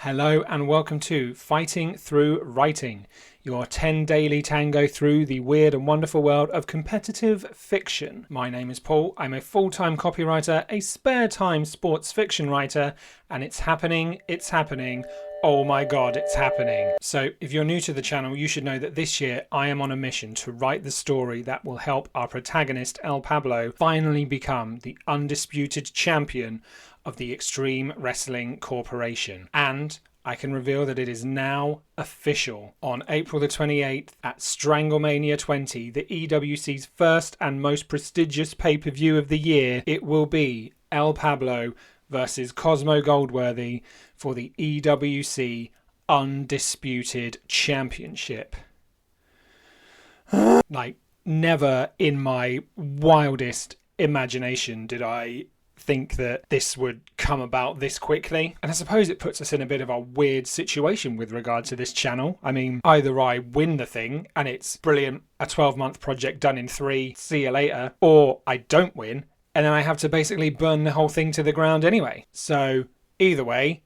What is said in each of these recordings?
Hello and welcome to Fighting Through Writing, your 10 daily tango through the weird and wonderful world of competitive fiction. My name is Paul, I'm a full-time copywriter, a spare-time sports fiction writer, and it's happening, oh my god, it's happening. So if you're new to the channel, you should know that this year I am on a mission to write the story that will help our protagonist, El Pablo, finally become the undisputed champion of the Extreme Wrestling Corporation. And I can reveal that it is now official. On April the 28th at Stranglemania 20, the EWC's first and most prestigious pay-per-view of the year, it will be El Pablo versus Cosmo Goldworthy for the EWC Undisputed Championship. Like, never in my wildest imagination did I think that this would come about this quickly. And I suppose it puts us in a bit of a weird situation with regard to this channel. I mean, either I win the thing and it's brilliant, a 12-month project done in 3, see you later, or I don't win and then I have to basically burn the whole thing to the ground anyway. So either way,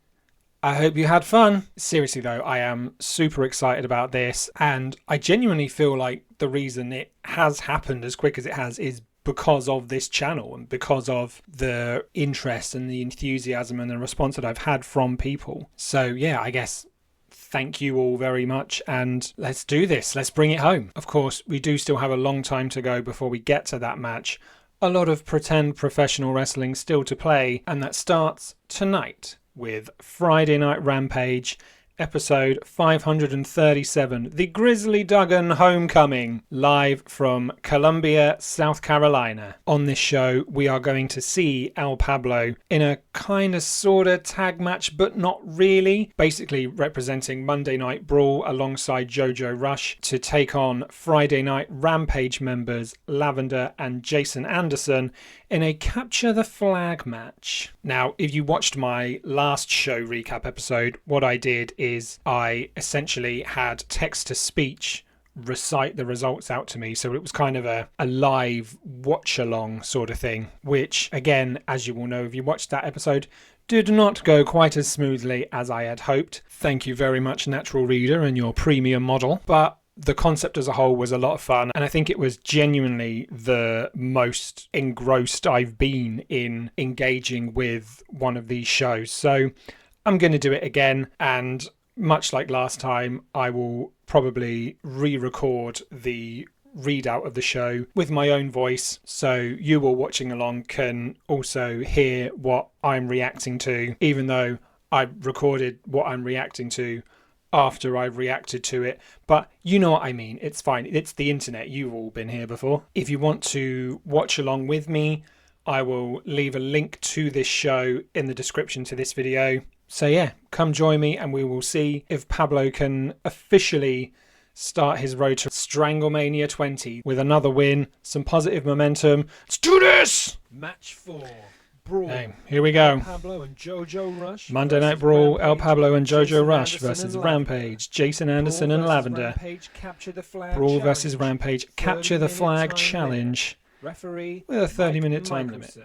I hope you had fun. Seriously though, I am super excited about this, and I genuinely feel like the reason it has happened as quick as it has is because of this channel and because of the interest and the enthusiasm and the response that I've had from people. So yeah, I guess thank you all very much, and let's do this. Let's bring it home. Of course, we do still have a long time to go before we get to that match. A lot of pretend professional wrestling still to play, and that starts tonight with Friday Night Rampage, episode 537, The Grizzly Duggan Homecoming, live from Columbia, South Carolina. On this show, we are going to see El Pablo in a kind of sort of tag match, but not really, basically representing Monday Night Brawl alongside Jojo Rush to take on Friday Night Rampage members Lavender and Jason Anderson in a Capture the Flag match. Now, if you watched my last show recap episode, what I did is I essentially had text-to-speech recite the results out to me, so it was kind of a live watch-along sort of thing, which, again, as you will know if you watched that episode, did not go quite as smoothly as I had hoped. Thank you very much, Natural Reader and your premium model, but the concept as a whole was a lot of fun, and I think it was genuinely the most engrossed I've been in engaging with one of these shows. So I'm going to do it again, and much like last time, I will probably re-record the readout of the show with my own voice, so you all watching along can also hear what I'm reacting to, even though I recorded what I'm reacting to after I've reacted to it. But you know what I mean, it's fine, it's the internet, you've all been here before. If you want to watch along with me, I will leave a link to this show in the description to this video. So yeah, come join me and we will see if Pablo can officially start his road to Stranglemania 20 with another win, some positive momentum. Let's do this! Match 4. Brawl. Hey, here we go. El Pablo and Jojo Rush. Monday Night Brawl, El Pablo and Jojo Rush versus Rampage, Jason Anderson and Lavender. Rampage, Capture the Flag Brawl Challenge. versus Rampage, Capture the Flag Challenge. Referee with a 30-minute time limit.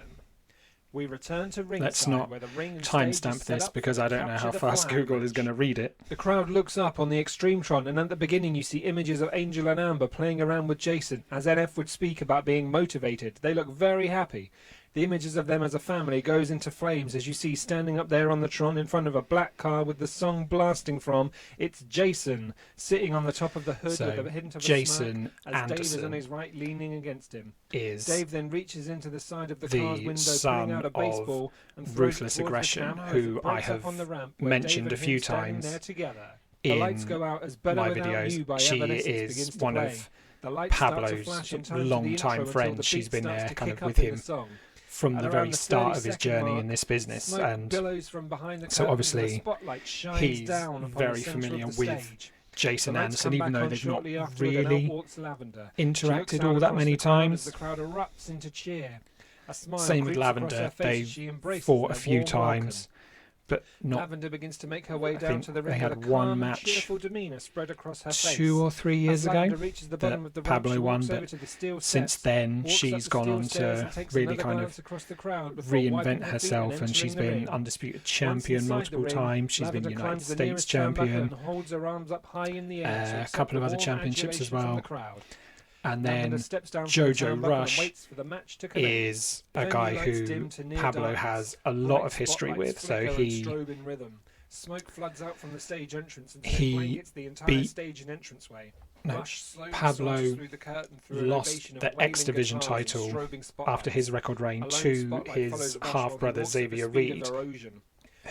We return to ringside. Let's not where the ring timestamp this because I don't know how fast Google is going to read it. The crowd looks up on the Extremetron, and at the beginning you see images of Angel and Amber playing around with Jason. As NF would speak about being motivated, they look very happy. The images of them as a family goes into flames as you see standing up there on the Tron in front of a black car with the song blasting from. It's Jason sitting on the top of the hood with a hint of Jason a smirk, as Dave is on Anderson his right leaning against him. is Dave then reaches into the side of the the car's window, son pulling out a baseball and throws Ruthless it towards Aggression, the camera as who it I breaks up have on the ramp, where mentioned Dave a and few him standing times there together. in The lights go out as Better my Without videos. You by She Evanescence is begins to one play. of The lights start to Pablo's flash in time to the long-time intro until friends. the She's beat been starts there to kind kick of up with in the him song. from At the around very the start of his 30-second journey mark, in this business, smoke and billows from behind the so curtain, obviously the spotlight shines he's down upon very the centre familiar of the with stage. Jason The lights Anderson, come even back though on they've not shortly afterward, and out really walks Lavender. She looks interacted out all that across many the crowd as times. the crowd erupts into cheer. A smile Same with creeps across her Lavender, face as they she embraces fought a their few warm welcome. times but not. Lavender begins to make her way I down think to the they ring with a had one calm and match cheerful demeanour spread across her face. 2 or 3 years As ago Lavender reaches the bottom of the that ramp, Pablo she won, walks over but to the steel since steps, then walks up she's the gone steel on stairs to and takes really another kind glance of across the crowd before wiping reinvent her feet herself, and she's entering the been ring. undisputed Once champion inside the multiple ring, times. She's Lavender been United climbs the States nearest turnbuckle champion, and holds her arms up high in the air to a accept couple of the other warm championships as adulation from well. the crowd. And Lavender then steps down from the Jojo turnbuckle Rush and waits for the match to commence. is The a venue guy lights who dim to near Pablo darkness. has a lot Bright of history spotlights with. So flicker and he strobe in rhythm. Smoke floods out from the stage entrance until He it blankets the entire beat- stage and entranceway. no, Rush slowly Pablo saunters through the curtain through an lost ovation of the wailing X Division guitars and title strobing spotlights. after his record reign A lone to spotlight follows his Rush while he half-brother walks at the Xavier speed of Reed, erosion.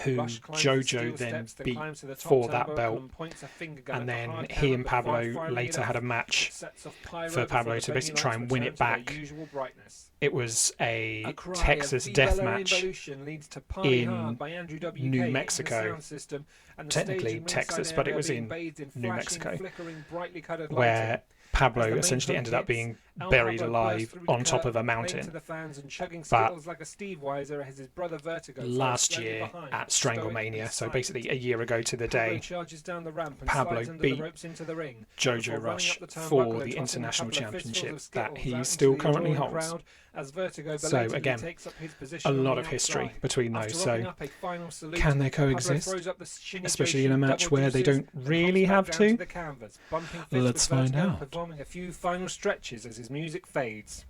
who Rush climbs the Jojo steel then steps, beat climbs to the top for that turnbuckle belt. and points a finger gun And at the then hard he hammer and before Pablo firing later it had a off. match It sets off pyro for Pablo before to the basically venue try lights and win return it to their back. usual brightness. It was A a cry Texas of death Viva la match Revolution leads to Party in Hard by Andrew WK New in the Mexico. sound system, and the Technically staging Texas, ringside but it area was being in bathed in New flashing, Mexico, flickering, brightly coloured where lighting. Pablo As the main essentially hook ended up hits, being El buried Pablo alive bursts through the on top of a curtain, playing to mountain. the fans and chugging But Skittles like a Stevewiser as his brother Vertigo follows last slowly year behind, at stoic Stranglemania, and so silent. basically a year ago to the Pablo day, charges down the ramp and Pablo slides under beat the ropes into the ring. Jojo Before running Rush up the turnbuckle for and the tossing a international couple of fistfuls championship of that Skittles he out into still the currently adoring holds. crowd as Vertigo So belatedly again, takes up his a position on lot the of history outside. between After those. rocking So up a final salute, can they Pablo coexist? throws up the Shinny Especially in a Joshi match double where they deuces don't and really hops have back down to? the canvas, bumping fists Let's with find Vertigo, out. performing a few final stretches as his music fades.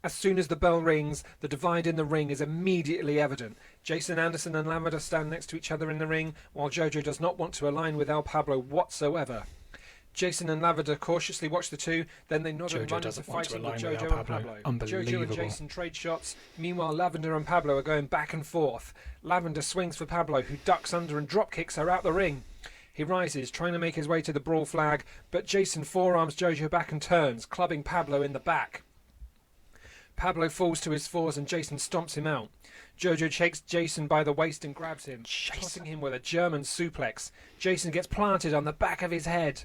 As soon as the bell rings, the divide in the ring is immediately evident. Jason Anderson and Lavender stand next to each other in the ring, while Jojo does not want to align with El Pablo whatsoever. Jason and Lavender cautiously watch the two, then they nod and Jojo run into doesn't want to fighting with align with Jojo El and Pablo. Pablo. Jojo and Unbelievable. Jason trade shots. Meanwhile, Lavender and Pablo are going back and forth. Lavender swings for Pablo, who ducks under and drop kicks her out the ring. He rises, trying to make his way to the brawl flag, but Jason forearms Jojo back and turns, clubbing Pablo in the back. Pablo falls to his fours and Jason stomps him out. Jojo shakes Jason by the waist and grabs him, tossing him with a German suplex. Jason gets planted on the back of his head.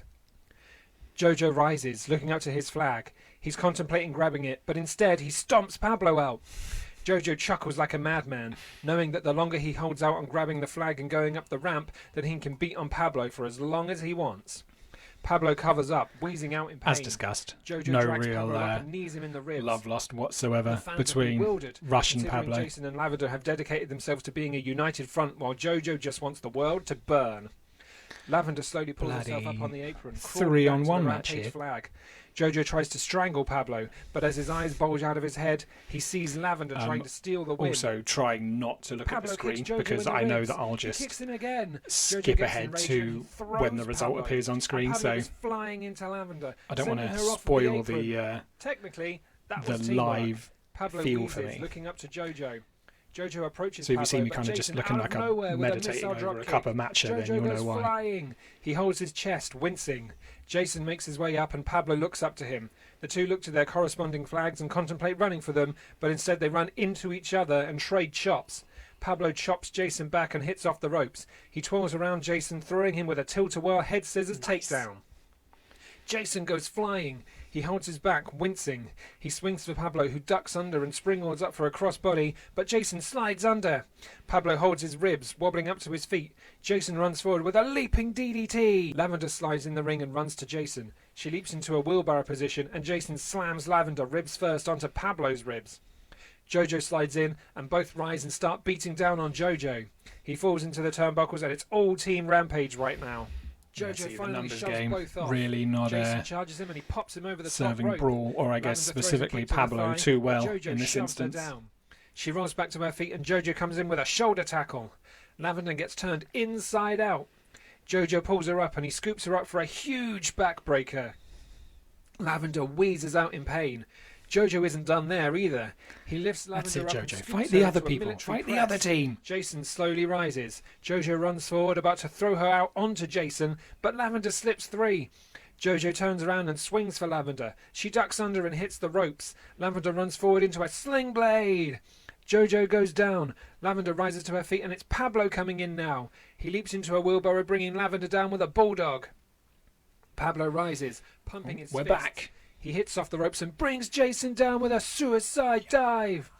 Jojo rises, looking up to his flag. He's contemplating grabbing it, but instead he stomps Pablo out. Jojo chuckles like a madman, knowing that the longer he holds out on grabbing the flag and going up the ramp, then he can beat on Pablo for as long as he wants. Pablo covers up, wheezing out in pain. As discussed, Jojo no drags real Pablo up and knees him in the ribs. love lost The whatsoever fans are between bewildered, Rush and considering Pablo. Jason and Lavender have dedicated themselves to being a united front, while Jojo just wants the world to burn. Lavender slowly pulls herself up Bloody on the apron, 3-on-1 match match here. flag. Jojo tries to strangle Pablo, but as his eyes bulge out of his head, he sees Lavender trying to steal the win. Also, trying not to look Pablo at the screen kicks Jojo because in the I know ribs. that I'll He just kicks him again. Jojo skip gets ahead enraged to and he throws when the result Pablo. appears on And screen. Pablo So is flying into Lavender. I don't want sending to her off spoil the apron. the Technically, that the was teamwork. live Pablo feel for wheezes, me. looking up to Jojo. Jojo approaches So if you Pablo, see me but kind of just Jason looking out like of I'm nowhere with a meditating missile over a dropkick. cup of matcha, then Jojo you'll goes know why. flying. He holds his chest, wincing. Jason makes his way up and Pablo looks up to him. The two look to their corresponding flags and contemplate running for them, but instead they run into each other and trade chops. Pablo chops Jason back and hits off the ropes. He twirls around Jason, throwing him with a tilt-a-whirl head scissors takedown. Jason goes flying. He holds his back, wincing. He swings for Pablo, who ducks under and springboards up for a crossbody, but Jason slides under. Pablo holds his ribs, wobbling up to his feet. Jason runs forward with a leaping DDT. Lavender slides in the ring and runs to Jason. She leaps into a wheelbarrow position, and Jason slams Lavender ribs first onto Pablo's ribs. Jojo slides in, and both rise and start beating down on Jojo. He falls into the turnbuckles, and it's all team rampage right now. Jojo See, the finally numbers shoves game both off. really not Jason charges him and he pops him over the top serving rope. brawl, or I guess Lavender throws a specifically kick to the Pablo thigh, too but well Jojo in this shoves her instance. down. She rolls back to her feet and Jojo comes in with a shoulder tackle. Lavender gets turned inside out. Jojo pulls her up and he scoops her up for a huge backbreaker. Lavender wheezes out in pain. Jojo isn't done there either. He lifts That's Lavender it, up and Jojo. scoops Fight her the other into a people. military Fight the press. other team. Jason slowly rises. Jojo runs forward, about to throw her out onto Jason, but Lavender slips free. Jojo turns around and swings for Lavender. She ducks under and hits the ropes. Lavender runs forward into a sling blade. Jojo goes down. Lavender rises to her feet and it's Pablo coming in now. He leaps into a wheelbarrow, bringing Lavender down with a bulldog. Pablo rises, pumping his We're fists. back. He hits off the ropes and brings Jason down with a suicide dive.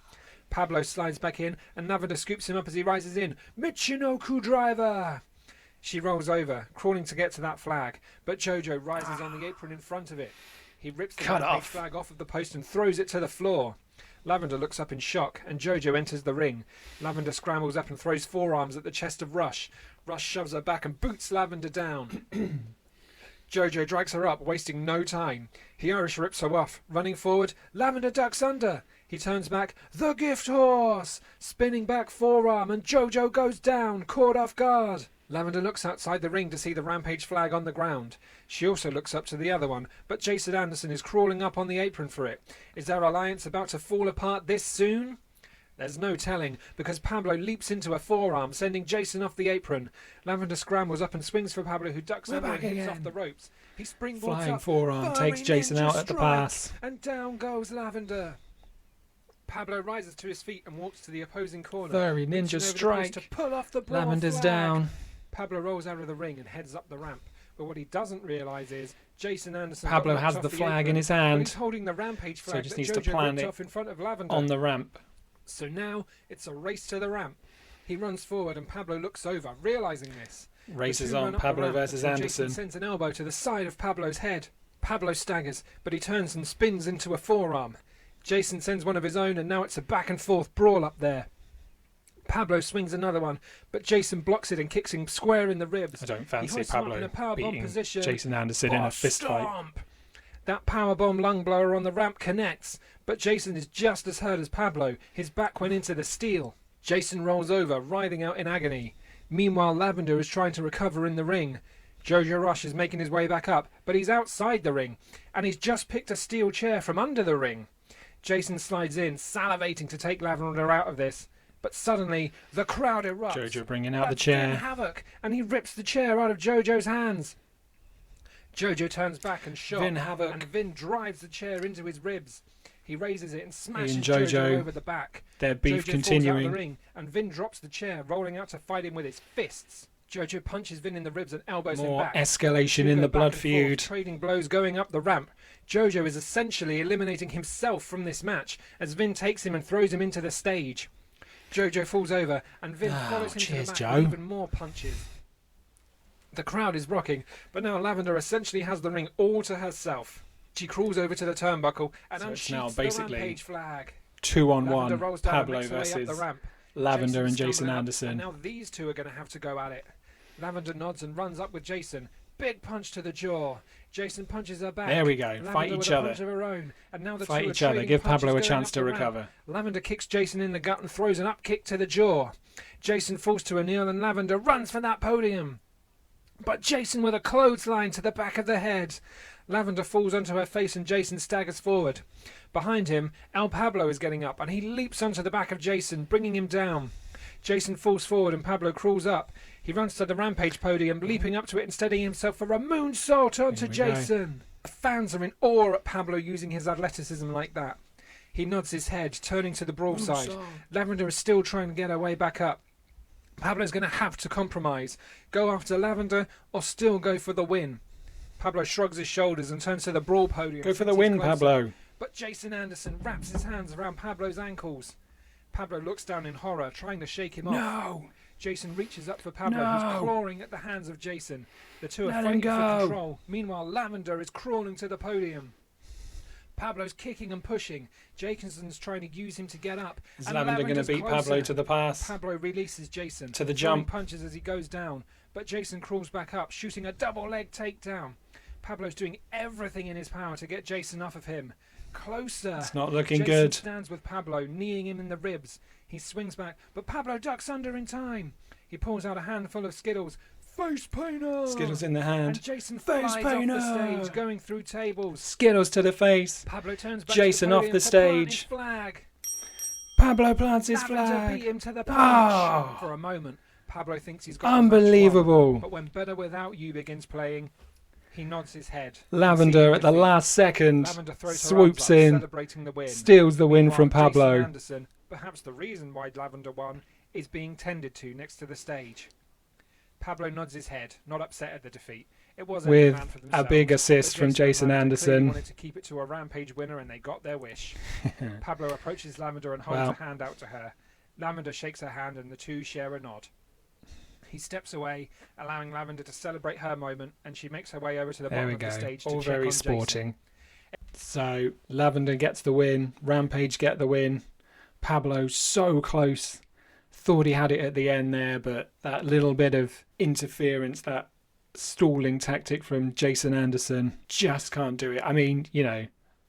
Pablo slides back in, and Lavender scoops him up as he rises in. Michinoku driver! She rolls over, crawling to get to that flag, but Jojo rises on the apron in front of it. He rips the Rampage flag off of the post and throws it to the floor. Lavender looks up in shock, and Jojo enters the ring. Lavender scrambles up and throws forearms at the chest of Rush. Rush shoves her back and boots Lavender down. Jojo drags her up, wasting no time. He Irish rips her off. Running forward, Lavender ducks under. He turns back, the gift horse! Spinning back forearm, and Jojo goes down, caught off guard. Lavender looks outside the ring to see the Rampage flag on the ground. She also looks up to the other one, but Jason Anderson is crawling up on the apron for it. Is their alliance about to fall apart this soon? There's no telling, because Pablo leaps into a forearm, sending Jason off the apron. Lavender scrambles up and swings for Pablo, who ducks under and hits off the ropes. He springboards Flying up, forearm takes Jason out at the pass. And down goes Lavender. Pablo rises to his feet and walks to the opposing corner. Very ninja strike. To pull off the brawl Lavender's flag. down. Pablo rolls out of the ring and heads up the ramp. But what he doesn't realise is Jason Anderson. Pablo has the flag in his hand. He's holding the Rampage flag. So he just that needs Jojo to plant ripped it off in front of Lavender. on the ramp. So now it's a race to the ramp. He runs forward and Pablo looks over, realising this. Races The two on, run up the Pablo ramp versus until Anderson. Jason sends an elbow to the side of Pablo's head. Pablo staggers, but he turns and spins into a forearm. Jason sends one of his own, and now it's a back and forth brawl up there. Pablo swings another one, but Jason blocks it and kicks him square in the ribs. I don't fancy hoists him up in Pablo a powerbomb beating position. Jason Anderson in a fist fight. Stomp! That powerbomb lung blower on the ramp connects, but Jason is just as hurt as Pablo. His back went into the steel. Jason rolls over, writhing out in agony. Meanwhile, Lavender is trying to recover in the ring. Jojo Rush is making his way back up, but he's outside the ring, and he's just picked a steel chair from under the ring. Jason slides in, salivating to take Lavender out of this. But suddenly, the crowd erupts. Jojo bringing out the Vin chair. Havoc, and he rips the chair out of Jojo's hands. Jojo turns back and shocked, Vin Havoc. and Vin drives the chair into his ribs. He raises it and smashes Jojo, Jojo over the back. Their beef Jojo continuing. falls out of the ring, and Vin drops the chair, rolling out to fight him with his fists. Jojo punches Vin in the ribs and elbows him More back. escalation Two in go the back blood and forth, feud. trading blows going up the ramp. Jojo is essentially eliminating himself from this match as Vin takes him and throws him into the stage. Jojo falls over and Vin follows him cheers, to the Joe. mat with even more punches. The crowd is rocking, but now Lavender essentially has the ring all to herself. She crawls over to the turnbuckle and So it's now unsheaths the basically Rampage flag. 2-on-1. Lavender rolls down Pablo and makes her way up versus the ramp. Lavender and Jason's Jason stumbling up, Anderson. And now these two are going to have to go at it. Lavender nods and runs up with Jason. Big punch to the jaw. Jason punches her back. There we go. Lavender Fight with each a other. punch of her own. And now the Fight two are each other. trading Give punches Pablo a going chance up to the ramp. recover. Lavender kicks Jason in the gut and throws an up kick to the jaw. Jason falls to a kneel and Lavender runs for that podium. But Jason with a clothesline to the back of the head. Lavender falls onto her face and Jason staggers forward. Behind him, El Pablo is getting up and he leaps onto the back of Jason, bringing him down. Jason falls forward and Pablo crawls up. He runs to the Rampage podium, leaping up to it and steadying himself for a moonsault onto Jason. The fans are in awe at Pablo using his athleticism like that. He nods his head, turning to the brawl side. Lavender is still trying to get her way back up. Pablo's going to have to compromise. Go after Lavender or still go for the win. Pablo shrugs his shoulders and turns to the brawl podium. Go for the since he's win, closer. Pablo. But Jason Anderson wraps his hands around Pablo's ankles. Pablo looks down in horror, trying to shake him off. No! Jason reaches up for Pablo, No. who's clawing at the hands of Jason. The two are Let him fighting for go. control. Meanwhile, Lavender is crawling to the podium. Pablo's kicking and pushing. Jason's trying to use him to get up. Is and Lavender going to Lavender's beat closer. Pablo to the pass? Pablo releases Jason. To the throwing jump. punches as he goes down. But Jason crawls back up, shooting a double leg takedown. Pablo's doing everything in his power to get Jason off of him. Closer. It's not looking Jason good. stands with Pablo, kneeing him in the ribs. He swings back, but Pablo ducks under in time. He pulls out a handful of Skittles. Face painter! Skittles in the hand. And Jason Face flies painter! off the stage, going through tables. Skittles to the face. Pablo turns back Jason to the off podium the to plant his stage. flag. Pablo plants his Lavender flag. beat him to the punch. Oh. For a moment, Pablo thinks he's got the match Unbelievable. won. But when Better Without You begins playing, he nods his head. Lavender Conceding at the defeat. last second Lavender throws her swoops arms up, in, celebrating the win. steals the win from Meanwhile, Jason Pablo. Anderson, perhaps the reason why Lavender won, is being tended to next to the stage. Pablo nods his head, not upset at the defeat. It was every man With for a themselves, big but assist from Jason and Jason Lavender clearly Anderson. wanted to keep it to a Rampage winner, and they got their wish. Pablo approaches Lavender and holds a hand out to her. Lavender shakes her hand, and the two share a nod. He steps away, allowing Lavender to celebrate her moment, and she makes her way over to the bottom of the stage to All check very on sporting. Jason. So Lavender gets the win. Rampage get the win. Pablo so close. Thought he had it at the end there, but that little bit of interference, that stalling tactic from Jason Anderson, just can't do it. I mean,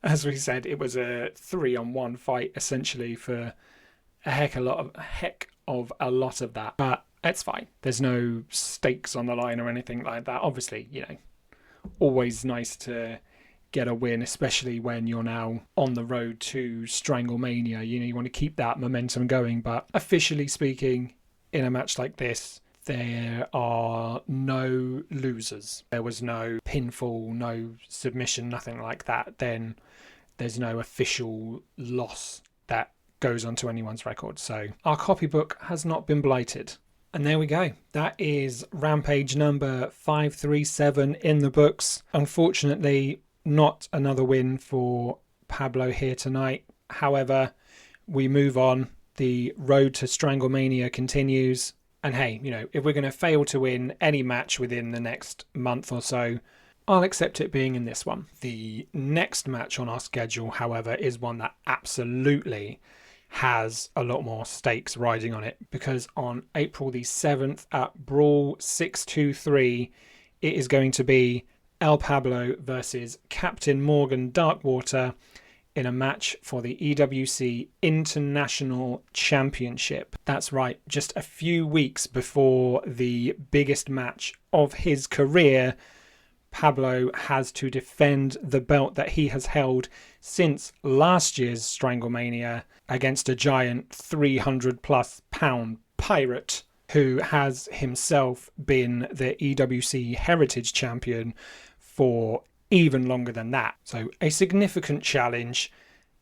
as we said, it was a 3-on-1 fight essentially for a heck of a lot of that. But it's fine. There's no stakes on the line or anything like that. Obviously, always nice to get a win, especially when you're now on the road to Stranglemania. You want to keep that momentum going. But officially speaking, in a match like this, there are no losers. There was no pinfall, no submission, nothing like that. Then there's no official loss that goes onto anyone's record. So our copybook has not been blighted. And there we go. That is Rampage number 537 in the books. Unfortunately, not another win for Pablo here tonight. However, we move on. The road to Stranglemania continues. And hey, if we're going to fail to win any match within the next month or so, I'll accept it being in this one. The next match on our schedule, however, is one that absolutely has a lot more stakes riding on it, because on April the 7th at Brawl 623, it is going to be El Pablo versus Captain Morgan Darkwater in a match for the EWC International Championship. That's right, just a few weeks before the biggest match of his career, Pablo has to defend the belt that he has held since last year's Stranglemania against a giant 300 plus pound pirate who has himself been the EWC Heritage Champion for even longer than that. So a significant challenge.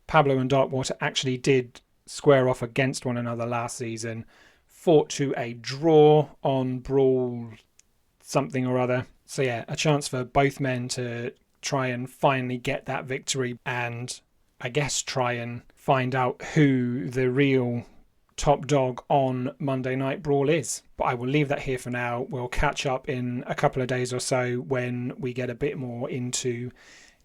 Pablo and Darkwater actually did square off against one another last season, fought to a draw on Brawl something or other. So yeah, a chance for both men to try and finally get that victory, and I guess try and find out who the real top dog on Monday Night Brawl is. But I will leave that here for now. We'll catch up in a couple of days or so when we get a bit more into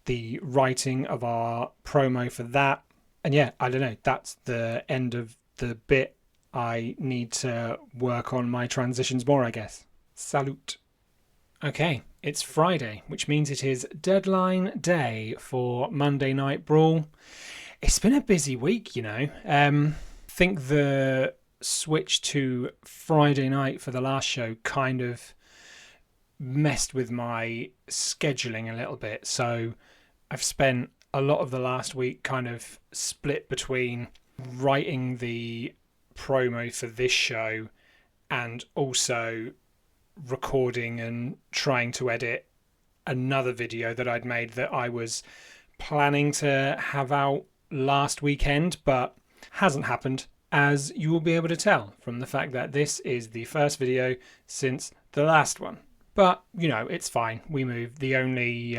the writing of our promo for that. And yeah, I don't know, that's the end of the bit. I need to work on my transitions more, I guess. Salute. Okay, it's Friday, which means it is deadline day for Monday Night Brawl. It's been a busy week, I think the switch to Friday night for the last show kind of messed with my scheduling a little bit. So I've spent a lot of the last week kind of split between writing the promo for this show and also recording and trying to edit another video that I'd made that I was planning to have out last weekend, but hasn't happened, as you will be able to tell from the fact that this is the first video since the last one. But it's fine. We move. The only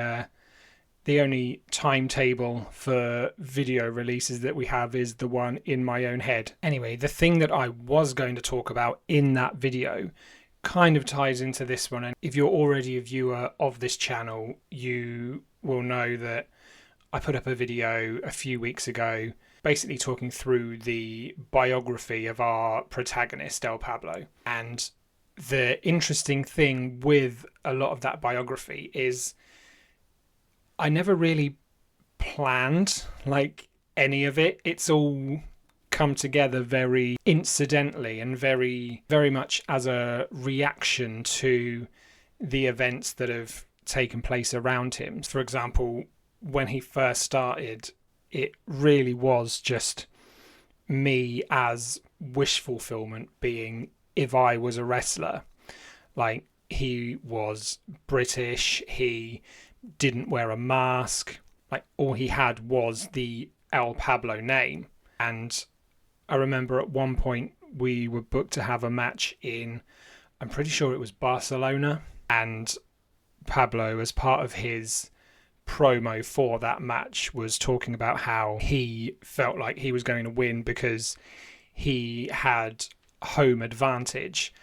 timetable for video releases that we have is the one in my own head. Anyway, the thing that I was going to talk about in that video kind of ties into this one. And if you're already a viewer of this channel, you will know that I put up a video a few weeks ago basically talking through the biography of our protagonist, El Pablo. And the interesting thing with a lot of that biography is I never really planned any of it. It's all come together very incidentally and very, very much as a reaction to the events that have taken place around him. For example, when he first started, it really was just me as wish fulfillment, being if I was a wrestler. He was British, he didn't wear a mask, all he had was the El Pablo name. And I remember at one point we were booked to have a match in I'm pretty sure it was Barcelona. And Pablo, as part of his promo for that match, was talking about how he felt like he was going to win because he had home advantage.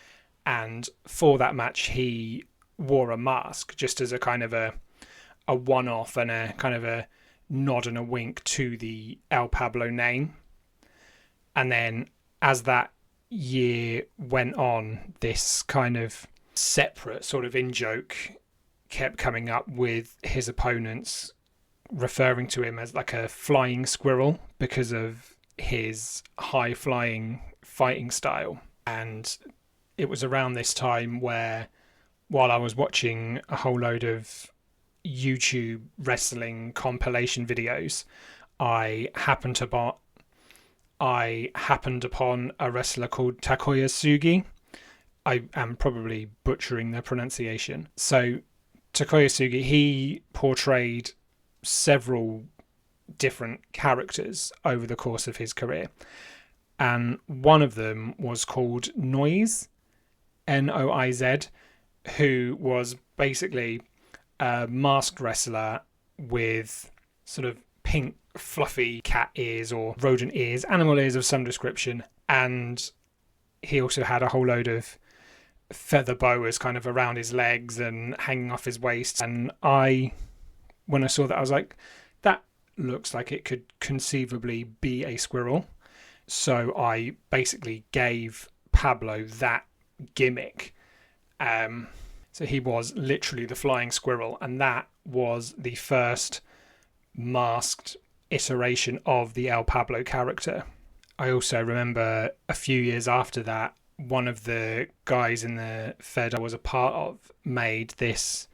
And for that match, he wore a mask just as a kind of a one-off and a kind of a nod and a wink to the El Pablo name. And then as that year went on, this kind of separate sort of in-joke kept coming up with his opponents referring to him as like a flying squirrel because of his high-flying fighting style. And it was around this time where, while I was watching a whole load of YouTube wrestling compilation videos, I happened upon a wrestler called Takoya Sugi. I am probably butchering the pronunciation. So Takoya Sugi, he portrayed several different characters over the course of his career. And one of them was called Noiz, Noiz, who was basically a masked wrestler with sort of pink fluffy cat ears or rodent ears, animal ears of some description. And he also had a whole load of feather boas kind of around his legs and hanging off his waist. And when I saw that, I was like, that looks like it could conceivably be a squirrel. So I basically gave Pablo that gimmick. So he was literally the flying squirrel, and that was the first masked iteration of the El Pablo character. I also remember a few years after that, one of the guys in the Fed I was a part of made this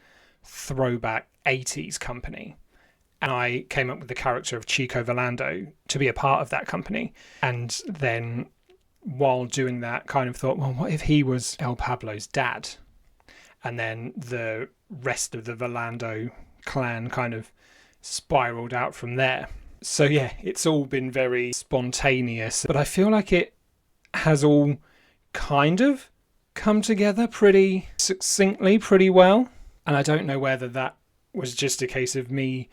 throwback 80s company. And I came up with the character of Chico Volando to be a part of that company. And then while doing that, kind of thought, well, what if he was El Pablo's dad? And then the rest of the Volando clan kind of spiraled out from there. So yeah, it's all been very spontaneous, but I feel like it has all kind of come together pretty succinctly, pretty well. And I don't know whether that was just a case of me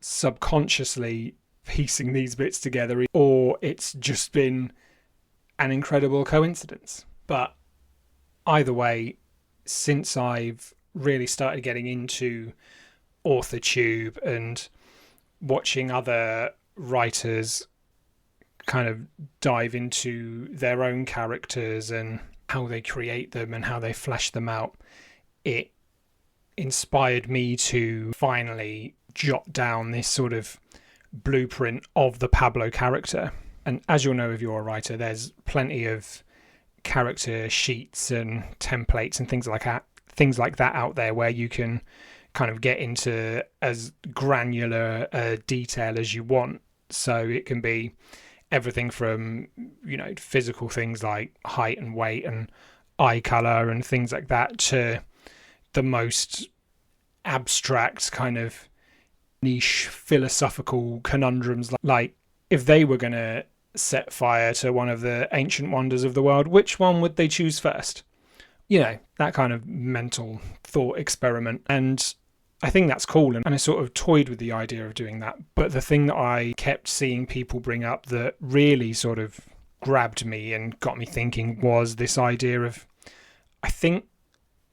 subconsciously piecing these bits together, or it's just been an incredible coincidence. But either way, since I've really started getting into AuthorTube and watching other writers kind of dive into their own characters and how they create them and how they flesh them out, it inspired me to finally jot down this sort of blueprint of the Pablo character. And as you'll know, if you're a writer, there's plenty of character sheets and templates and things like that out there where you can kind of get into as granular detail as you want. So it can be everything from, physical things like height and weight and eye color and things like that, to the most abstract kind of niche philosophical conundrums, like if they were going to set fire to one of the ancient wonders of the world, which one would they choose first? That kind of mental thought experiment. And I think that's cool, and I sort of toyed with the idea of doing that. But the thing that I kept seeing people bring up that really sort of grabbed me and got me thinking was this idea of, I think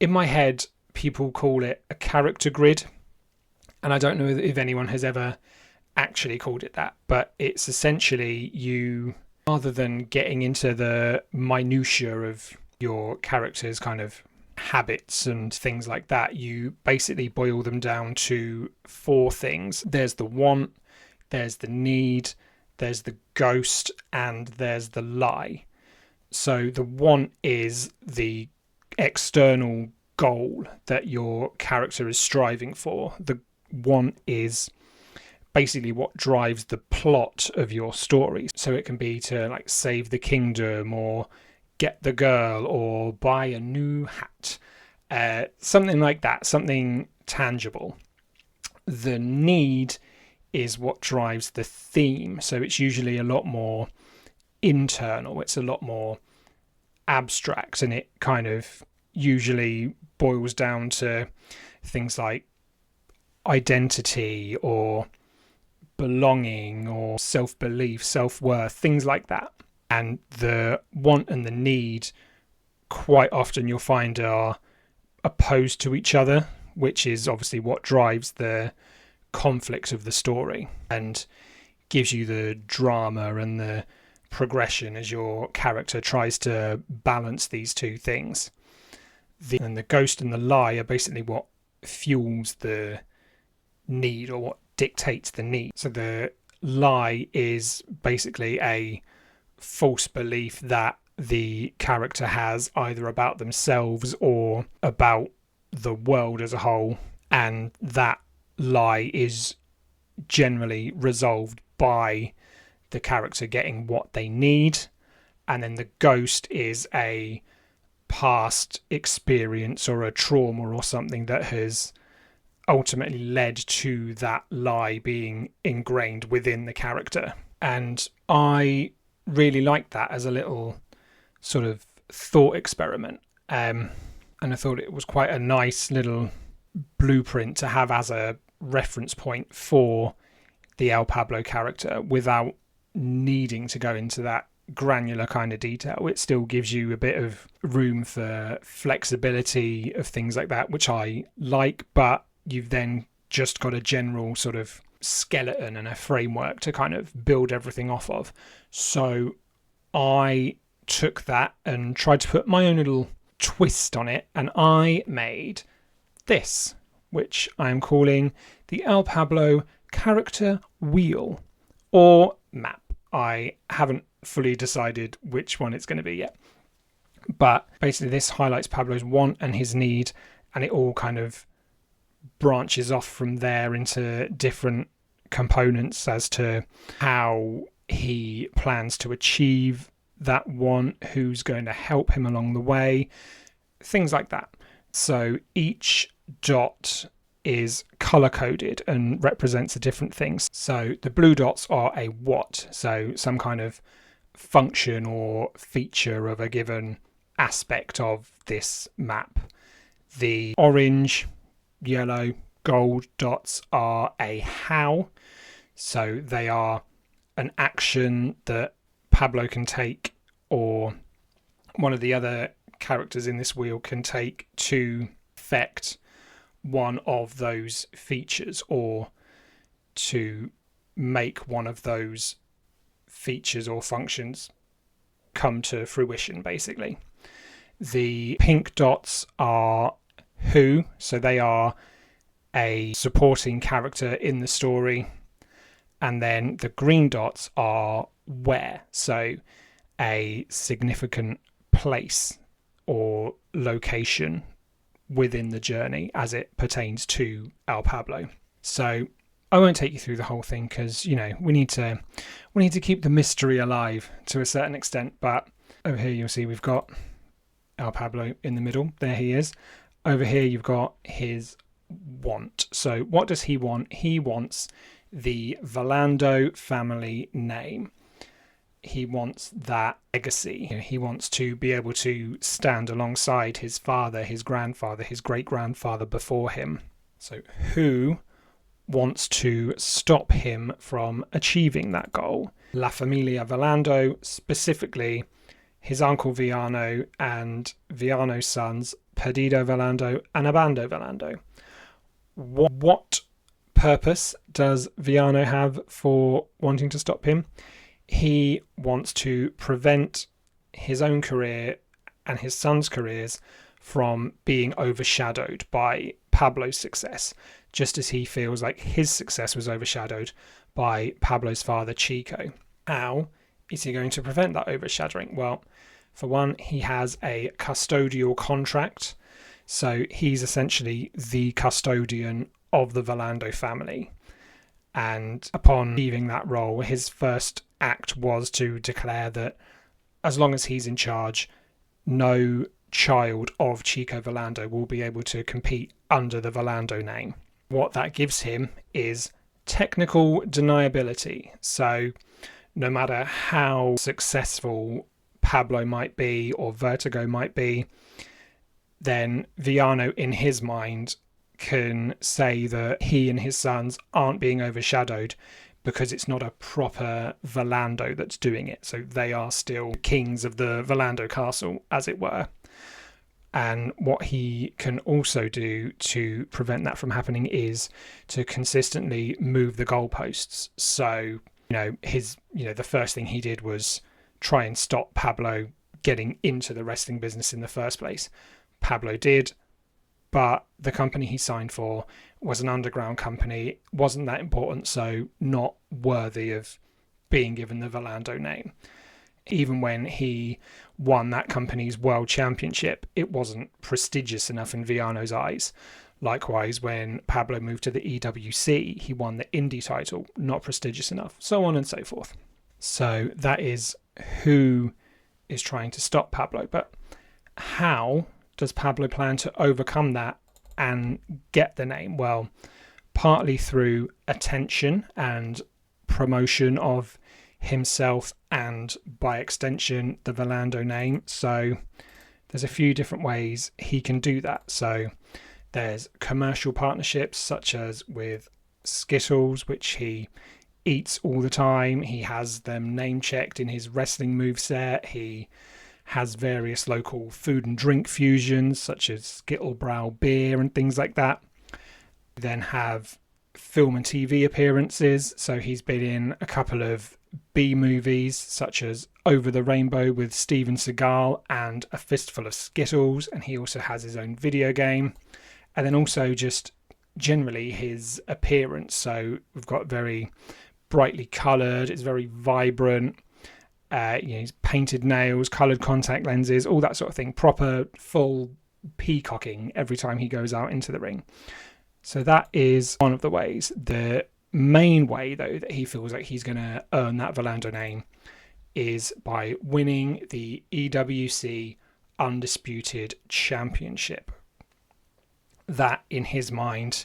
in my head people call it a character grid, and I don't know if anyone has ever actually called it that, but it's essentially you, rather than getting into the minutiae of your character's kind of habits and things like that, you basically boil them down to 4 things. There's the want, there's the need, there's the ghost, and there's the lie. So the want is the external goal that your character is striving for. The want is basically what drives the plot of your story. So it can be to like save the kingdom, or get the girl, or buy a new hat, something like that, something tangible. The need is what drives the theme. So it's usually a lot more internal, it's a lot more abstract, and it kind of usually boils down to things like identity or belonging or self-belief, self-worth, things like that. And the want and the need, quite often you'll find, are opposed to each other, which is obviously what drives the conflict of the story and gives you the drama and the progression as your character tries to balance these two things. And the ghost and the lie are basically what fuels the need, or what dictates the need. So the lie is basically a false belief that the character has either about themselves or about the world as a whole, and that lie is generally resolved by the character getting what they need. And then the ghost is a past experience or a trauma or something that has ultimately led to that lie being ingrained within the character. And I really liked that as a little sort of thought experiment. And I thought it was quite a nice little blueprint to have as a reference point for the El Pablo character without needing to go into that granular kind of detail. It still gives you a bit of room for flexibility of things like that, which I like, but you've then just got a general sort of skeleton and a framework to kind of build everything off of. So I took that and tried to put my own little twist on it, and I made this, which I am calling the El Pablo character wheel or map. I haven't fully decided which one it's going to be yet, but basically this highlights Pablo's want and his need, and it all kind of branches off from there into different components as to how he plans to achieve that want, who's going to help him along the way, things like that. So each dot is color coded and represents a different thing. So the blue dots are a what, so some kind of function or feature of a given aspect of this map. The orange, yellow, gold dots are a how, so they are an action that Pablo can take, or one of the other characters in this wheel can take to affect one of those features, or to make one of those features or functions come to fruition, basically. The pink dots are who, so they are a supporting character in the story. And then the green dots are where, so a significant place or location within the journey as it pertains to El Pablo. So I won't take you through the whole thing because, you know, we need to keep the mystery alive to a certain extent. But over here you'll see we've got El Pablo in the middle. There he is. Over here you've got his want. So what does he want? He wants the Valando family name. He wants that legacy. He wants to be able to stand alongside his father, his grandfather, his great-grandfather before him. So who wants to stop him from achieving that goal? La Familia Valando, specifically his uncle Viano and Viano's sons, Perdido Valando and Abando Valando. What purpose does Viano have for wanting to stop him? He wants to prevent his own career and his son's careers from being overshadowed by Pablo's success, just as he feels like his success was overshadowed by Pablo's father, Chico. How is he going to prevent that overshadowing? Well, for one, he has a custodial contract, so he's essentially the custodian of the Valando family. And upon leaving that role, his first act was to declare that as long as he's in charge, no child of Chico Valando will be able to compete under the Valando name. What that gives him is technical deniability. So no matter how successful Pablo might be or Vertigo might be, then Viano, in his mind, can say that he and his sons aren't being overshadowed because it's not a proper Valando that's doing it. So they are still kings of the Valando castle, as it were. And what he can also do to prevent that from happening is to consistently move the goalposts. So, the first thing he did was try and stop Pablo getting into the wrestling business in the first place. Pablo did, but the company he signed for was an underground company, wasn't that important, so not worthy of being given the Valando name. Even when he won that company's world championship, it wasn't prestigious enough in Viano's eyes. Likewise, when Pablo moved to the EWC, he won the indie title, not prestigious enough, so on and so forth. So that is who is trying to stop Pablo. But how does Pablo plan to overcome that and get the name? Well, partly through attention and promotion of himself and, by extension, the Valando name. So there's a few different ways he can do that. So there's commercial partnerships, such as with Skittles, which he eats all the time. He has them name checked in his wrestling moveset. He has various local food and drink fusions, such as Skittlebrow beer and things like that. Then have film and TV appearances. So he's been in a couple of B movies, such as Over the Rainbow with Steven Seagal and A Fistful of Skittles. And he also has his own video game. And then also just generally his appearance. So we've got very brightly coloured, it's very vibrant. He's painted nails, coloured contact lenses, all that sort of thing. Proper full peacocking every time he goes out into the ring. So that is one of the ways. The main way, though, that he feels like he's going to earn that Valando name is by winning the EWC Undisputed Championship. That, in his mind,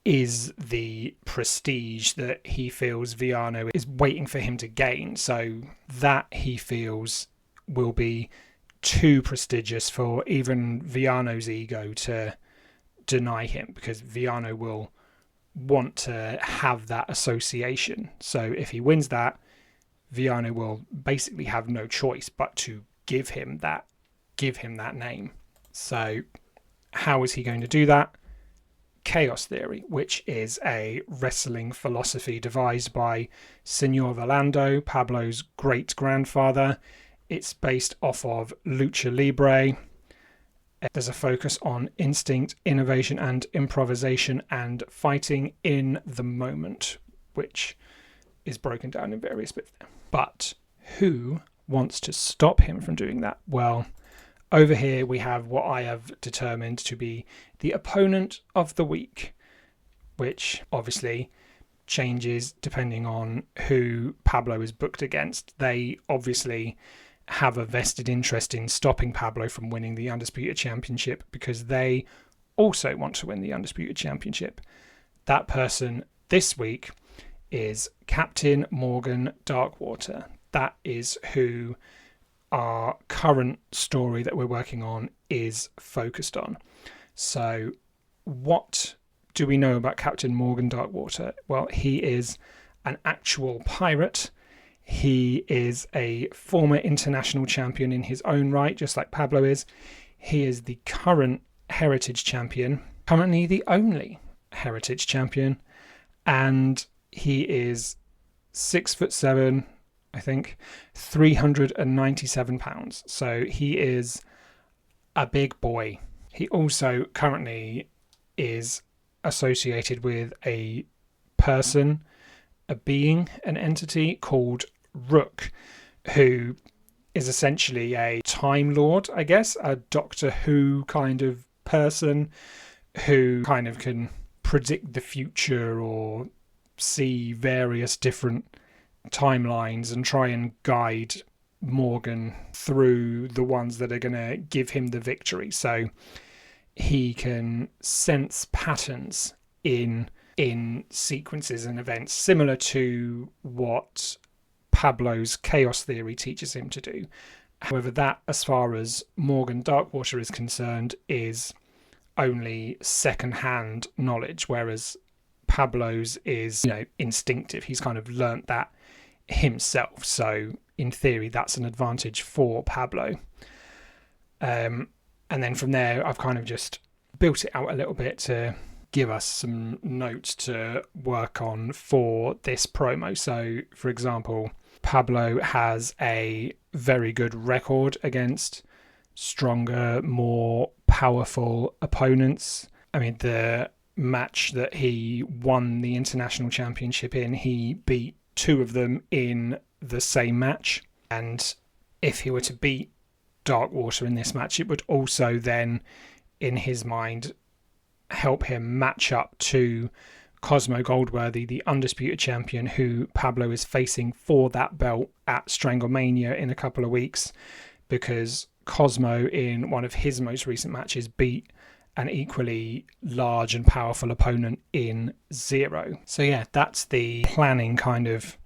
is the prestige that he feels Viano is waiting for him to gain. So that, he feels, will be too prestigious for even Viano's ego to deny him, because Viano will want to have that association. So if he wins that, Viano will basically have no choice but to give him that name. So how is he going to do that? Chaos Theory, which is a wrestling philosophy devised by Senor Valando, Pablo's great-grandfather. It's based off of Lucha Libre. There's a focus on instinct, innovation, and improvisation, and fighting in the moment, which is broken down in various bits there. But who wants to stop him from doing that? Well, over here we have what I have determined to be the opponent of the week, which obviously changes depending on who Pablo is booked against. They obviously have a vested interest in stopping Pablo from winning the Undisputed Championship because they also want to win the Undisputed Championship. That person this week is Captain Morgan Darkwater. That is who our current story that we're working on is focused on. So what do we know about Captain Morgan Darkwater? Well, he is an actual pirate. He is a former international champion in his own right, just like Pablo is. He is the current heritage champion, currently the only heritage champion, and he is 6'7", I think, 397 pounds. So he is a big boy. He also currently is associated with a person, a being, an entity called Rook, who is essentially a Time Lord, I guess, a Doctor Who kind of person who kind of can predict the future or see various different timelines and try and guide Morgan through the ones that are going to give him the victory. So he can sense patterns in sequences and events, similar to what Pablo's chaos theory teaches him to do. However, that, as far as Morgan Darkwater is concerned, is only second-hand knowledge, whereas Pablo's is, instinctive. He's kind of learnt that himself. So in theory, that's an advantage for Pablo. And then from there, I've kind of just built it out a little bit to give us some notes to work on for this promo. So, for example, Pablo has a very good record against stronger, more powerful opponents. I mean, the match that he won the international championship in, he beat two of them in the same match. And if he were to beat Darkwater in this match, it would also then, in his mind, help him match up to Cosmo Goldworthy, the undisputed champion, who Pablo is facing for that belt at Stranglemania in a couple of weeks, because Cosmo, in one of his most recent matches, beat an equally large and powerful opponent in Zero. So yeah, that's the planning kind of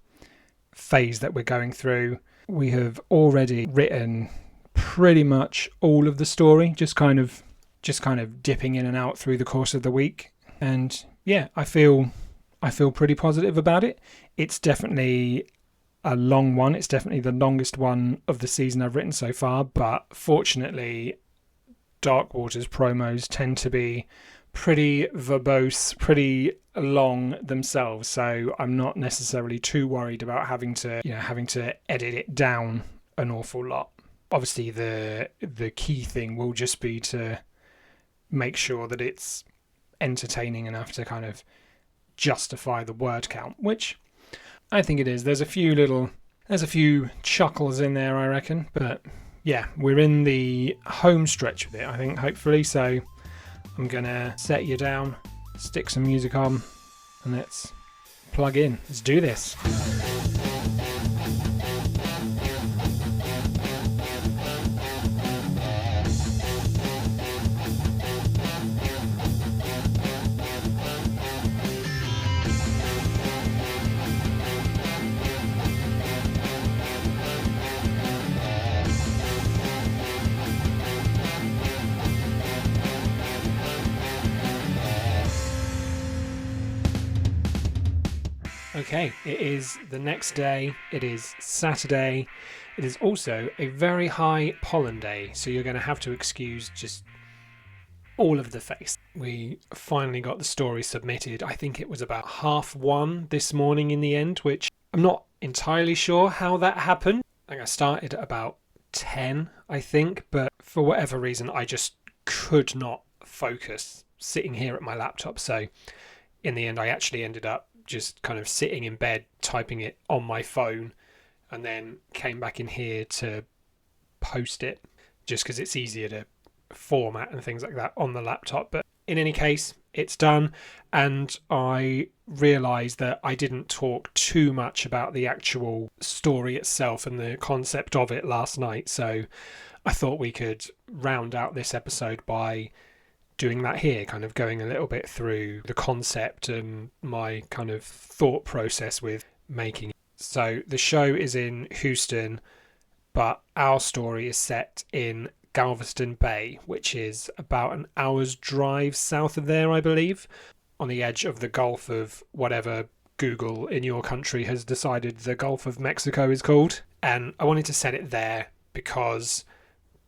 phase that we're going through. We have already written pretty much all of the story, just kind of dipping in and out through the course of the week. And yeah, I feel pretty positive about it. It's definitely a long one. It's definitely the longest one of the season I've written so far, but fortunately Darkwater's promos tend to be pretty verbose, pretty long themselves, so I'm not necessarily too worried about having to edit it down an awful lot. Obviously the key thing will just be to make sure that it's entertaining enough to kind of justify the word count, which I think it is. There's a few chuckles in there, I reckon, but yeah, we're in the home stretch with it, I think, hopefully. So I'm gonna set you down, stick some music on, and let's plug in. Let's do this. Okay, it is the next day. It is Saturday. It is also a very high pollen day, so you're going to have to excuse just all of the face. We finally got the story submitted. I think it was about 1:30 this morning in the end, which I'm not entirely sure how that happened. I think I started at about 10, I think, but for whatever reason, I just could not focus sitting here at my laptop. So in the end, I actually ended up just kind of sitting in bed, typing it on my phone, and then came back in here to post it, just because it's easier to format and things like that on the laptop. But in any case, it's done, and I realised that I didn't talk too much about the actual story itself and the concept of it last night, so I thought we could round out this episode by doing that here, kind of going a little bit through the concept and my kind of thought process with making it. So the show is in Houston, but our story is set in Galveston Bay, which is about an hour's drive south of there, I believe, on the edge of the Gulf of whatever Google in your country has decided the Gulf of Mexico is called. And I wanted to set it there because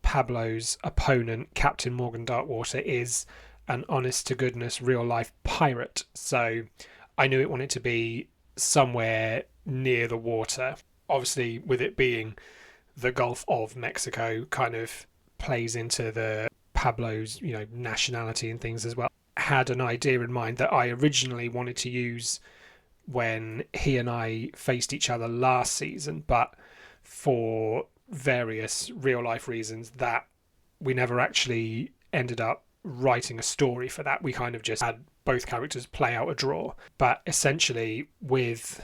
Pablo's opponent, Captain Morgan Darkwater, is an honest-to-goodness real-life pirate. So I knew it wanted to be somewhere near the water. Obviously, with it being the Gulf of Mexico, kind of plays into the Pablo's, nationality and things as well. Had an idea in mind that I originally wanted to use when he and I faced each other last season, but for various real life reasons that we never actually ended up writing a story for that. We kind of just had both characters play out a draw. But essentially, with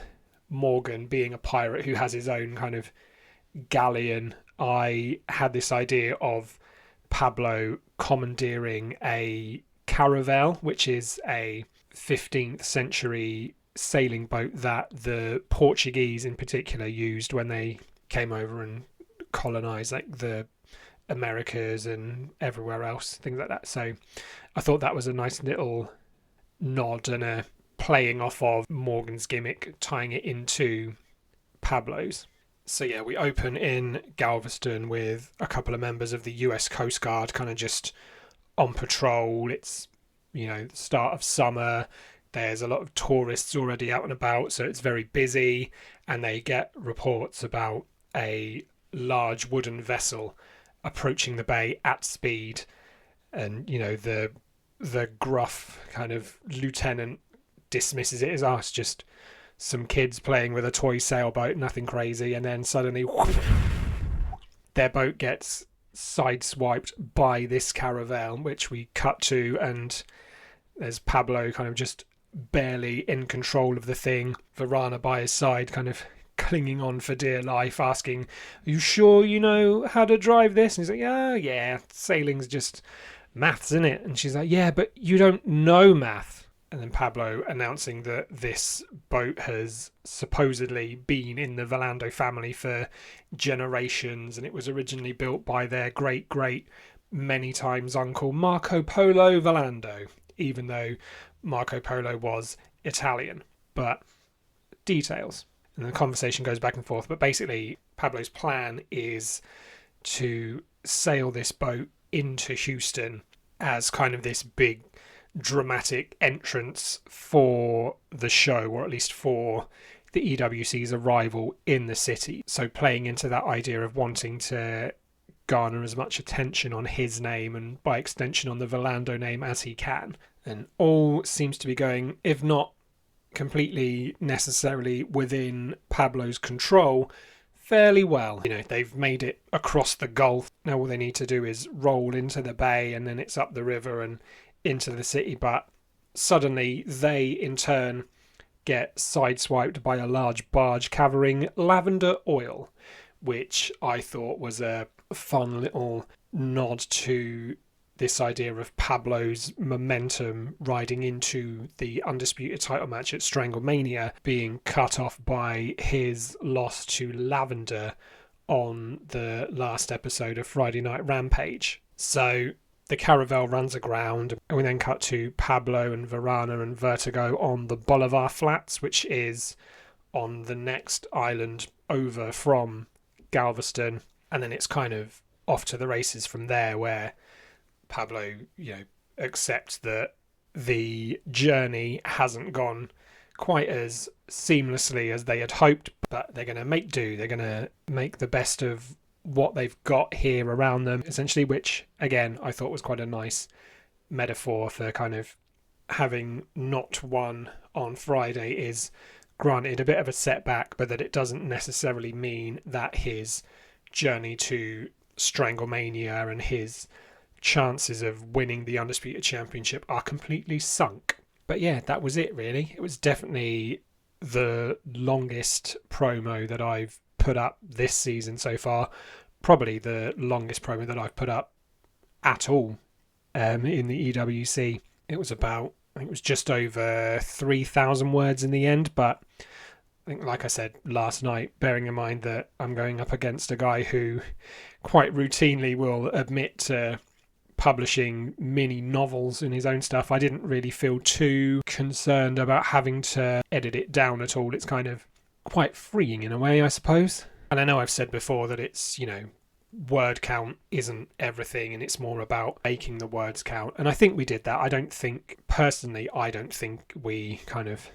Morgan being a pirate who has his own kind of galleon, I had this idea of Pablo commandeering a caravel, which is a 15th century sailing boat that the Portuguese in particular used when they came over and colonize like the Americas and everywhere else, things like that. So I thought that was a nice little nod and a playing off of Morgan's gimmick, tying it into Pablo's. So yeah, we open in Galveston with a couple of members of the US Coast Guard kind of just on patrol. It's, the start of summer. There's a lot of tourists already out and about, so it's very busy, and they get reports about a large wooden vessel approaching the bay at speed. And the gruff kind of lieutenant dismisses it as us, just some kids playing with a toy sailboat, nothing crazy. And then suddenly their boat gets sideswiped by this caravel, which we cut to, and there's Pablo kind of just barely in control of the thing, Varana by his side kind of clinging on for dear life, asking, are you sure you know how to drive this? And he's like, oh yeah, sailing's just maths, isn't it? And she's like, yeah, but you don't know math. And then Pablo announcing that this boat has supposedly been in the Valando family for generations, and it was originally built by their great many times uncle Marco Polo Valando, even though Marco Polo was Italian. But details. And the conversation goes back and forth. But basically, Pablo's plan is to sail this boat into Houston as kind of this big dramatic entrance for the show, or at least for the EWC's arrival in the city. So playing into that idea of wanting to garner as much attention on his name and by extension on the Valando name as he can. And all seems to be going, if not completely necessarily within Pablo's control, fairly well. They've made it across the Gulf. Now all they need to do is roll into the bay, and then it's up the river and into the city. But suddenly they in turn get sideswiped by a large barge carrying lavender oil, which I thought was a fun little nod to this idea of Pablo's momentum riding into the undisputed title match at Stranglemania being cut off by his loss to Lavender on the last episode of Friday Night Rampage. So the caravel runs aground, and we then cut to Pablo and Varana and Vertigo on the Bolivar Flats, which is on the next island over from Galveston. And then it's kind of off to the races from there, where Pablo, accepts that the journey hasn't gone quite as seamlessly as they had hoped, but they're going to make do. They're going to make the best of what they've got here around them, essentially, which, again, I thought was quite a nice metaphor for kind of having not won on Friday is granted a bit of a setback, but that it doesn't necessarily mean that his journey to Stranglemania and his chances of winning the Undisputed Championship are completely sunk. But yeah, that was it really. It was definitely the longest promo that I've put up this season so far. Probably the longest promo that I've put up at all in the EWC. It was just over 3,000 words in the end, but I think, like I said last night, bearing in mind that I'm going up against a guy who quite routinely will admit to publishing mini novels in his own stuff, I didn't really feel too concerned about having to edit it down at all. It's kind of quite freeing in a way, I suppose. And I know I've said before that it's, word count isn't everything, and it's more about making the words count. And I think we did that. I don't think we kind of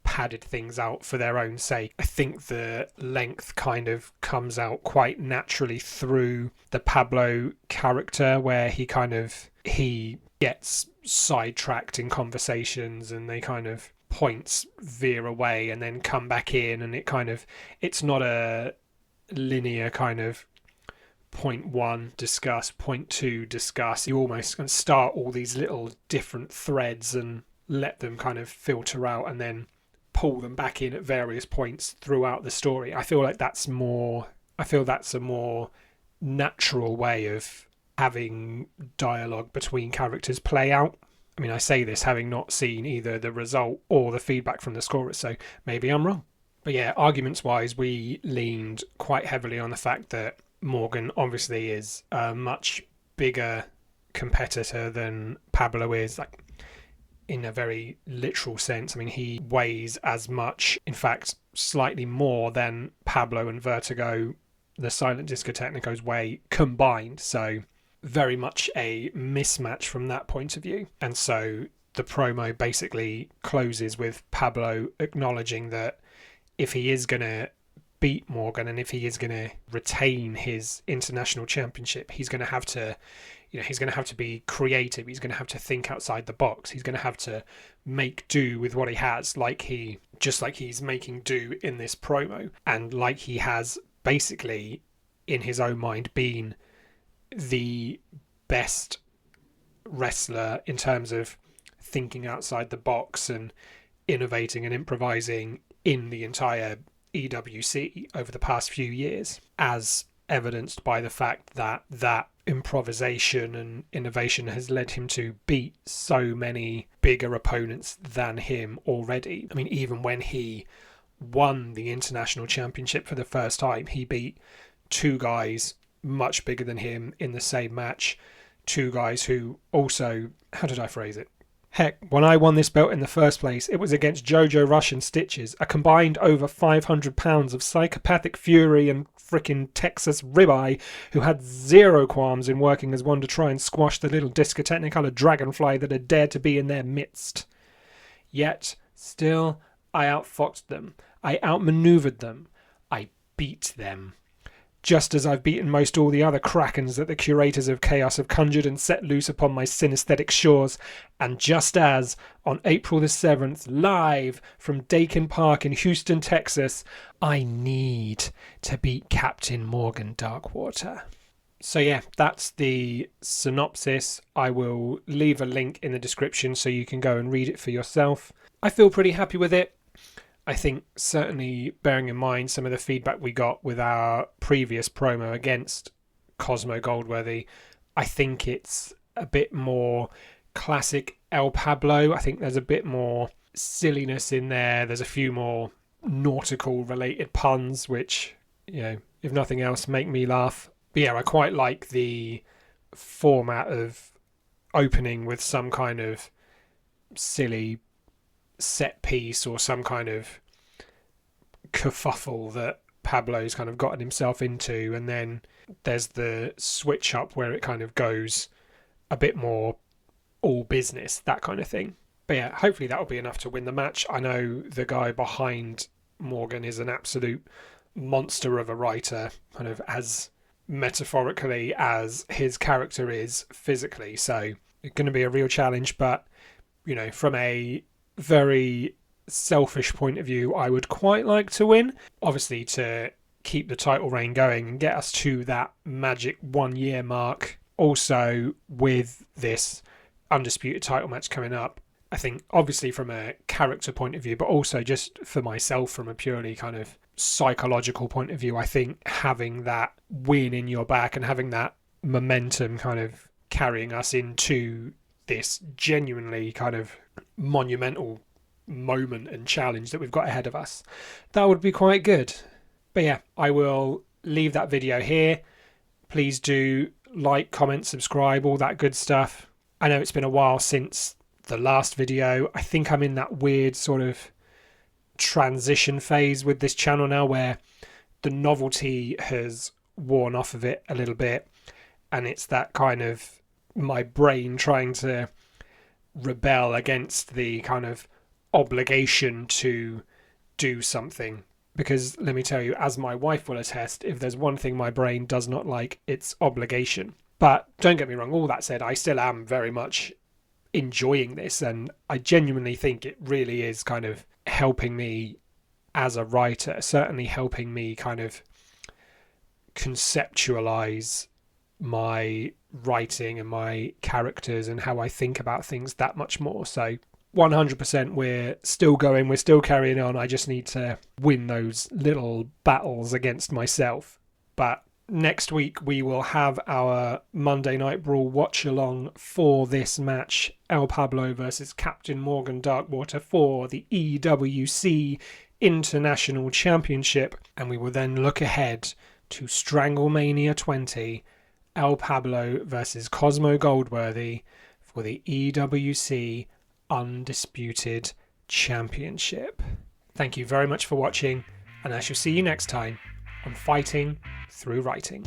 padded things out for their own sake. I think the length kind of comes out quite naturally through the Pablo character, where he gets sidetracked in conversations and they kind of points veer away and then come back in, and it's not a linear kind of point one discuss, point two discuss. You almost can start all these little different threads and let them kind of filter out and then pull them back in at various points throughout the story. I feel that's a more natural way of having dialogue between characters play out. I mean, I say this having not seen either the result or the feedback from the scorers, so maybe I'm wrong. But yeah, arguments-wise, we leaned quite heavily on the fact that Morgan obviously is a much bigger competitor than Pablo is, like in a very literal sense. I mean, he weighs as much, in fact, slightly more than Pablo and Vertigo, the Silent Disco Technicos, weigh combined. So very much a mismatch from that point of view. And so the promo basically closes with Pablo acknowledging that if he is going to beat Morgan and if he is going to retain his international championship, he's going to have to, he's going to have to be creative. He's going to have to think outside the box. He's going to have to make do with what he has, just like he's making do in this promo, and like he has basically in his own mind been the best wrestler in terms of thinking outside the box and innovating and improvising in the entire EWC over the past few years, as evidenced by the fact that that improvisation and innovation has led him to beat so many bigger opponents than him already. I mean, even when he won the international championship for the first time, he beat two guys much bigger than him in the same match, two guys who also, how did I phrase it? Heck, when I won this belt in the first place, it was against Jojo Rush and Stitches, a combined over 500 pounds of psychopathic fury and frickin' Texas ribeye who had zero qualms in working as one to try and squash the little Disco Technicolor dragonfly that had dared to be in their midst. Yet, still, I outfoxed them. I outmaneuvered them. I beat them. Just as I've beaten most all the other krakens that the curators of chaos have conjured and set loose upon my synesthetic shores, and just as, on April the 7th, live from Dakin Park in Houston, Texas, I need to beat Captain Morgan Darkwater. So yeah, that's the synopsis. I will leave a link in the description so you can go and read it for yourself. I feel pretty happy with it. I think certainly bearing in mind some of the feedback we got with our previous promo against Cosmo Goldworthy, I think it's a bit more classic El Pablo. I think there's a bit more silliness in there. There's a few more nautical related puns, which, if nothing else, make me laugh. But yeah, I quite like the format of opening with some kind of silly set piece or some kind of kerfuffle that Pablo's kind of gotten himself into, and then there's the switch up where it kind of goes a bit more all business, that kind of thing. But yeah, hopefully that'll be enough to win the match. I know the guy behind Morgan is an absolute monster of a writer, kind of as metaphorically as his character is physically, so it's going to be a real challenge. But from a very selfish point of view, I would quite like to win, obviously to keep the title reign going and get us to that magic 1 year mark. Also, with this undisputed title match coming up, I think obviously from a character point of view, but also just for myself from a purely kind of psychological point of view, I think having that win in your back and having that momentum kind of carrying us into this genuinely kind of monumental moment and challenge that we've got ahead of us, that would be quite good. But yeah, I will leave that video here. Please do like, comment, subscribe, all that good stuff. I know it's been a while since the last video. I think I'm in that weird sort of transition phase with this channel now where the novelty has worn off of it a little bit, and it's that kind of my brain trying to rebel against the kind of obligation to do something. Because let me tell you, as my wife will attest, if there's one thing my brain does not like, it's obligation. But don't get me wrong, all that said, I still am very much enjoying this, and I genuinely think it really is kind of helping me as a writer, certainly helping me kind of conceptualize my writing and my characters and how I think about things that much more. So 100% we're still going, we're still carrying on. I just need to win those little battles against myself. But next week we will have our Monday Night Brawl watch along for this match, El Pablo versus Captain Morgan Darkwater for the EWC International Championship, and we will then look ahead to Stranglemania 20, El Pablo versus Cosmo Goldworthy for the EWC Undisputed Championship. Thank you very much for watching, and I shall see you next time on Fighting Through Writing.